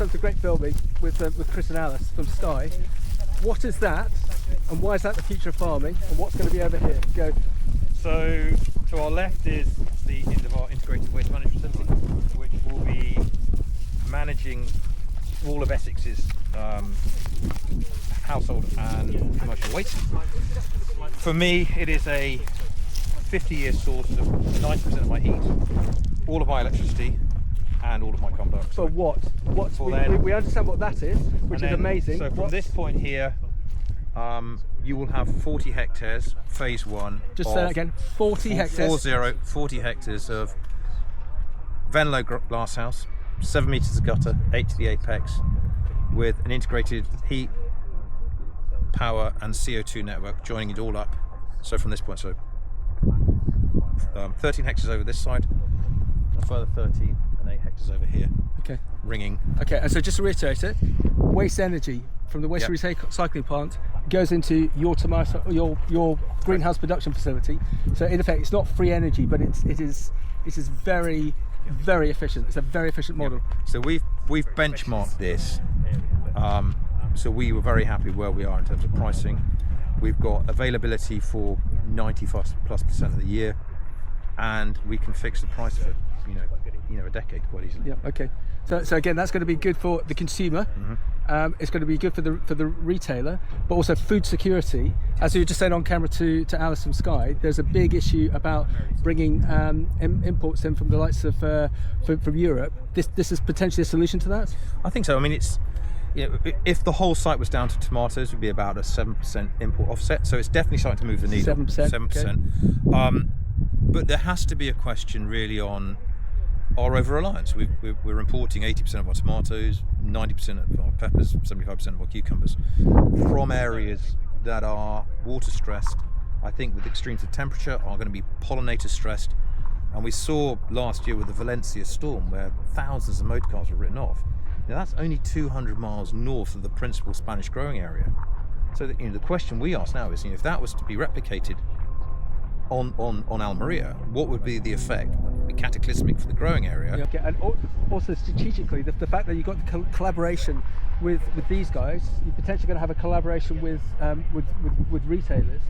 done some great filming with Chris and Alice from Sky. What is that, and why is that the future of farming, and what's going to be over here? Go. So to our left is the Indaver integrated waste management facility, which will be managing all of Essex's household and commercial waste. For me, it is a 50-year source of 90% of my heat, all of my electricity, and all of my carbon dioxide. So what? We understand what that is, which is amazing. So from this point here, you will have 40 hectares, phase one. Just say that again, 40 hectares? 40 hectares of Venlo glasshouse, 7 metres of gutter, 8 to the apex, with an integrated heat, power and CO2 network joining it all up. So from this point, 13 hectares over this side, a further 13 and 8 hectares over here. Okay. Ringing. Okay, and so just to reiterate it, waste energy from the waste recycling plant goes into your tomato, your greenhouse production facility. So in effect, it's not free energy, but it is very, very efficient. It's a very efficient model. So we've benchmarked this. So we were very happy where we are in terms of pricing. We've got availability for 90+% of the year, and we can fix the price for a decade quite easily. Yeah. Okay. So again, that's going to be good for the consumer. Mm-hmm. It's going to be good for the retailer, but also food security. As you just said on camera to Alice from Sky, there's a big issue about bringing imports in from the likes of from Europe. This is potentially a solution to that. I think so. I mean, it's if the whole site was down to tomatoes, it would be about a 7% import offset. So it's definitely starting to move the needle. 7%. 7%. Okay. But there has to be a question really on our over-reliance. We're importing 80% of our tomatoes, 90% of our peppers, 75% of our cucumbers from areas that are water stressed. I think with extremes of temperature are going to be pollinator stressed. And we saw last year with the Valencia storm where thousands of motor cars were written off. Now that's only 200 miles north of the principal Spanish growing area. So that, the question we ask now is, if that was to be replicated on Almeria, what would be the effect? It would be cataclysmic for the growing area. Yeah, okay. And also strategically, the fact that you've got the collaboration with these guys, you're potentially going to have a collaboration with retailers.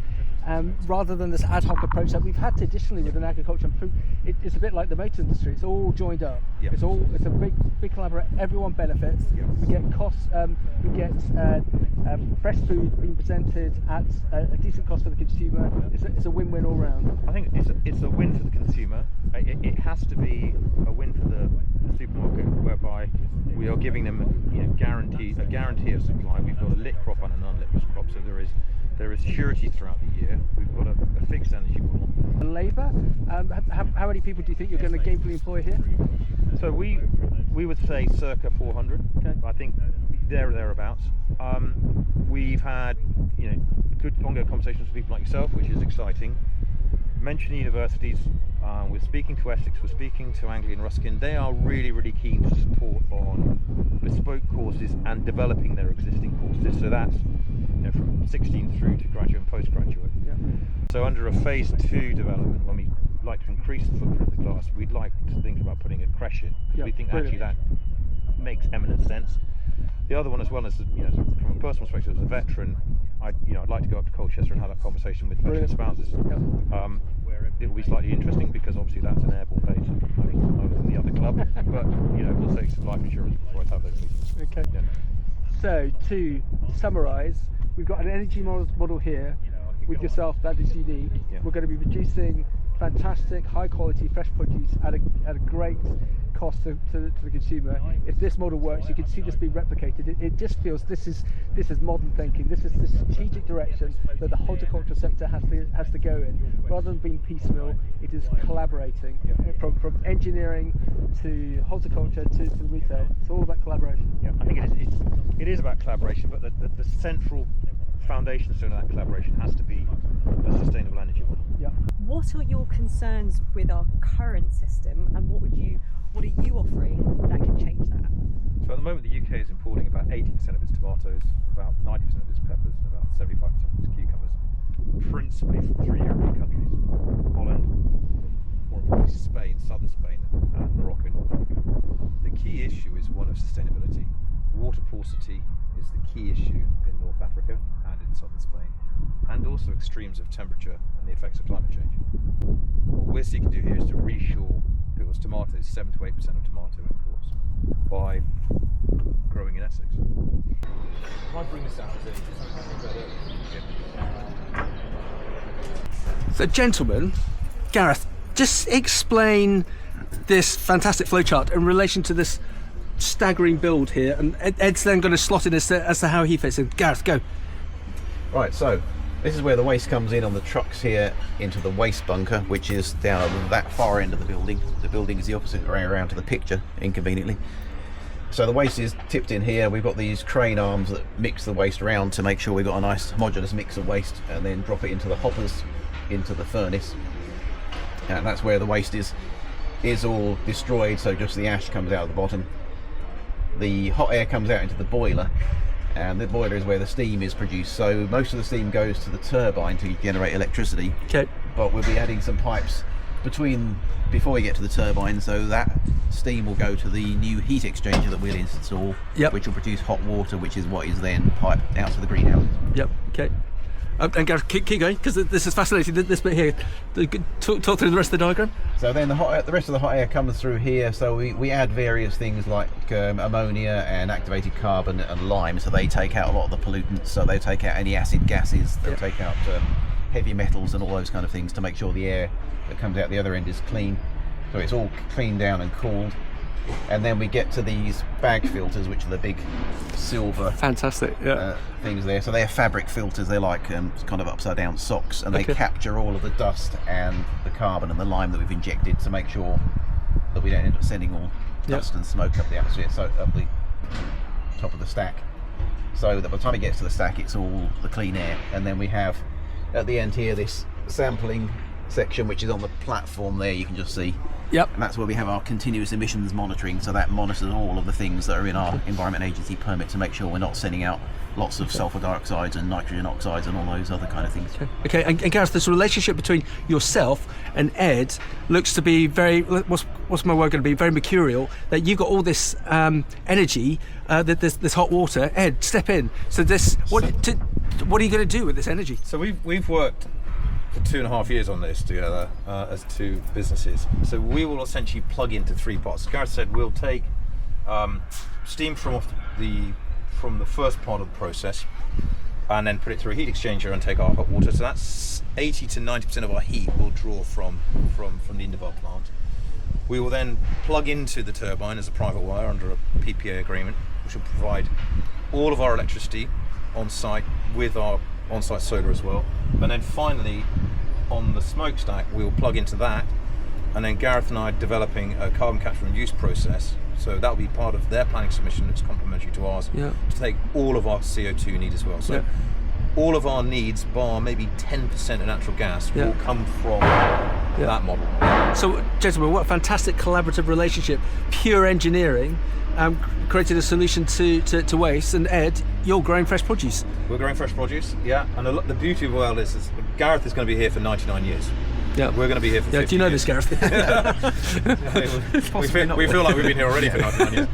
Rather than this ad hoc approach that we've had traditionally within agriculture and food, it's a bit like the motor industry. It's all joined up. Yep. It's a big collaboration. Everyone benefits. Yep. We get costs. We get fresh food being presented at a decent cost for the consumer. It's a win-win all round. I think it's a win for the consumer. It has to be a win for the supermarket, whereby we are giving them a guarantee of supply. We've got a lit crop and an unlit crop, so there is surety throughout the year. We've got a fixed energy model. And labour, how many people do you think you're going to gainfully employ here? So we would say circa 400. Okay. I think thereabouts. We've had good ongoing conversations with people like yourself, which is exciting. Mentioning universities, we're speaking to Essex, we're speaking to Anglia and Ruskin. They are really, really keen to support on bespoke courses and developing their existing courses. So that's from 16 through to graduate and postgraduate. Yeah. So under a phase 2 development, when we like to increase the footprint of the glass, we'd like to think about putting a creche in, because we think actually that makes eminent sense. The other one, as well as from a personal perspective, as a veteran, I'd like to go up to Colchester and have that conversation with veteran spouses. Yeah. It will be slightly interesting because obviously that's an airborne base, I think, other than the other club. But we'll take some life insurance before I have those meetings. Okay. Yeah. So to summarise, we've got an energy model here with yourself that is unique. Yeah. We're going to be producing fantastic, high quality, fresh produce at a great cost to the consumer. If this model works, you can see this being replicated. It just feels this is modern thinking. This is the strategic direction that the horticulture sector has to go in. Rather than being piecemeal, it is collaborating from engineering to horticulture to retail. It's all about collaboration. Yeah, I think it is about collaboration, but the central foundation stone of that collaboration has to be a sustainable energy model. Yeah. What are your concerns with our current system, and what are you offering that can change that? So at the moment the UK is importing about 80% of its tomatoes, about 90% of its peppers, and about 75% of its cucumbers, principally from 3 European countries: Holland, more importantly Spain, southern Spain, and Morocco, North Africa. The key issue is one of sustainability. water porosity is the key issue in North Africa and in southern Spain, and also extremes of temperature and the effects of climate change. What we're seeking to do here is to reshore, if it was tomatoes, 7 to 8% of tomato imports by growing in Essex. If I bring this out, So, gentlemen, Gareth, just explain this fantastic flowchart in relation to this staggering build here, and Ed's then going to slot in as to how he fits in. Gareth, go. Right, so this is where the waste comes in on the trucks here into the waste bunker, which is down at that far end of the building. The building is the opposite way around to the picture, inconveniently. So the waste is tipped in here. We've got these crane arms that mix the waste around to make sure we've got a nice homogeneous mix of waste, and then drop it into the hoppers, into the furnace. And that's where the waste is all destroyed, so just the ash comes out of the bottom. The hot air comes out into the boiler, and the boiler is where the steam is produced. So most of the steam goes to the turbine to generate electricity. Okay. But we'll be adding some pipes before we get to the turbine, so that steam will go to the new heat exchanger that we'll install, which will produce hot water, which is what is then piped out to the greenhouses. Yep. Okay. And Gareth, keep going, because this is fascinating. This bit here. Talk through the rest of the diagram. So then the rest of the hot air comes through here. So we add various things like ammonia and activated carbon and lime. So they take out a lot of the pollutants. So they take out any acid gases. They'll take out heavy metals and all those kind of things to make sure the air that comes out the other end is clean. So it's all cleaned down and cooled. And then we get to these bag filters, which are the big silver fantastic things there. So they're fabric filters. They're like kind of upside down socks, and they capture all of the dust and the carbon and the lime that we've injected to make sure that we don't end up sending all dust and smoke up the atmosphere, so up the top of the stack, so that by the time it gets to the stack it's all the clean air. And then we have at the end here this sampling section, which is on the platform there, you can just see. Yep. And that's where we have our continuous emissions monitoring, so that monitors all of the things that are in our Environment Agency permit to make sure we're not sending out lots of sulfur dioxides and nitrogen oxides and all those other kind of things. Okay. And Gareth, this relationship between yourself and Ed looks to be very, what's my word going to be, very mercurial, that you've got all this energy, this hot water. Ed, step in. So what are you going to do with this energy? So we've worked for 2.5 years on this together as two businesses. So we will essentially plug into 3 parts. As Gareth said, we'll take steam from the first part of the process and then put it through a heat exchanger and take our hot water. So that's 80 to 90% of our heat we'll draw from the Indaver plant. We will then plug into the turbine as a private wire under a PPA agreement, which will provide all of our electricity on site with our on-site solar as well. And then finally on the smokestack we'll plug into that, and then Gareth and I are developing a carbon capture and use process, so that'll be part of their planning submission that's complementary to ours, to take all of our CO2 need as well. So all of our needs, bar maybe 10% of natural gas, will come from that model. So gentlemen, what a fantastic collaborative relationship. Pure engineering created a solution to waste, and Ed, you're growing fresh produce. We're growing fresh produce, and the beauty of the world is Gareth is going to be here for 99 years. Yeah, we're going to be here for 50 do you know years. This, Gareth? we feel like we've been here already for 99 years.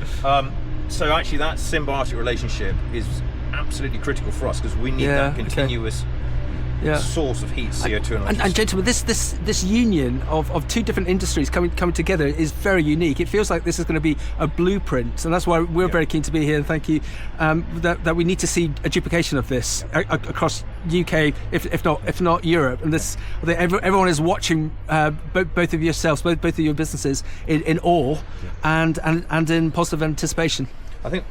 So actually that symbiotic relationship is absolutely critical for us, because we need that continuous source of heat, CO2 and electricity. And gentlemen, this union of two different industries coming together is very unique. It feels like this is going to be a blueprint, and that's why we're very keen to be here, and thank you. That we need to see a duplication of this across UK, if not Europe. And this, everyone is watching both of yourselves, both of your businesses in awe and in positive anticipation. I think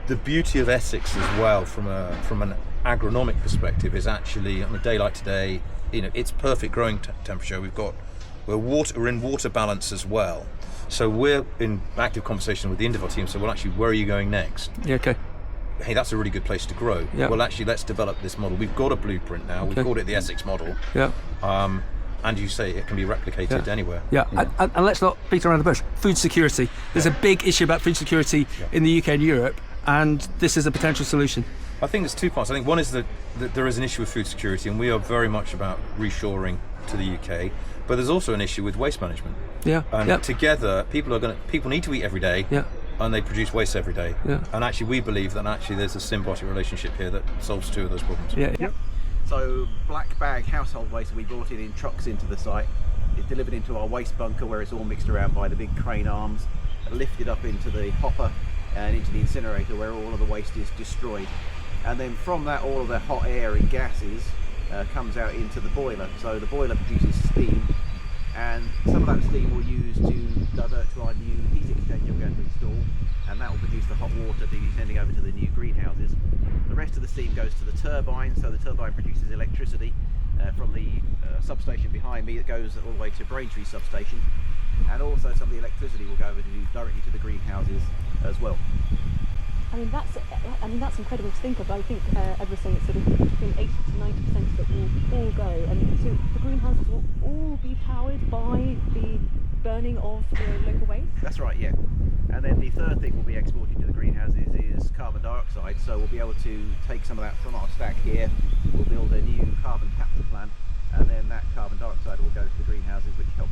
the beauty of Essex as well, from an agronomic perspective, is actually on a day like today, it's perfect growing temperature. We're in water balance as well, so we're in active conversation with the Indaver team. So actually, where are you going next? Hey, that's a really good place to grow. Well, actually, let's develop this model. We've got a blueprint now. We've called it the Essex model. And you say it can be replicated anywhere. And let's not beat around the bush. Food security. There's a big issue about food security in the UK and Europe, and this is a potential solution. I think there's 2 parts. I think one is that there is an issue with food security, and we are very much about reshoring to the UK. But there's also an issue with waste management. And together, people need to eat every day. and they produce waste every day. Yeah. And actually, we believe that actually there's a symbiotic relationship here that solves two of those problems. Yeah. Yep. So black bag household waste we brought in trucks into the site. It's delivered into our waste bunker where it's all mixed around by the big crane arms, lifted up into the hopper and into the incinerator where all of the waste is destroyed. And then from that, all of the hot air and gases comes out into the boiler. So the boiler produces steam, and some of that steam we'll use to divert to our new heat exchanger we're going to install, and that will produce the hot water to be sending over to the new greenhouses. The rest of the steam goes to the turbine, so the turbine produces electricity from the substation behind me that goes all the way to Braintree substation, and also some of the electricity will go over directly to the greenhouses as well. I mean that's incredible to think of. I think Ed was saying it's sort of between 80 to 90% of it will all go, and so the greenhouses will all be powered by the burning of the local waste. That's right, yeah. And then the third thing we'll be exporting to the greenhouses is carbon dioxide. So we'll be able to take some of that from our stack here. We'll build a new carbon capture plant, and then that carbon dioxide will go to the greenhouses, which helps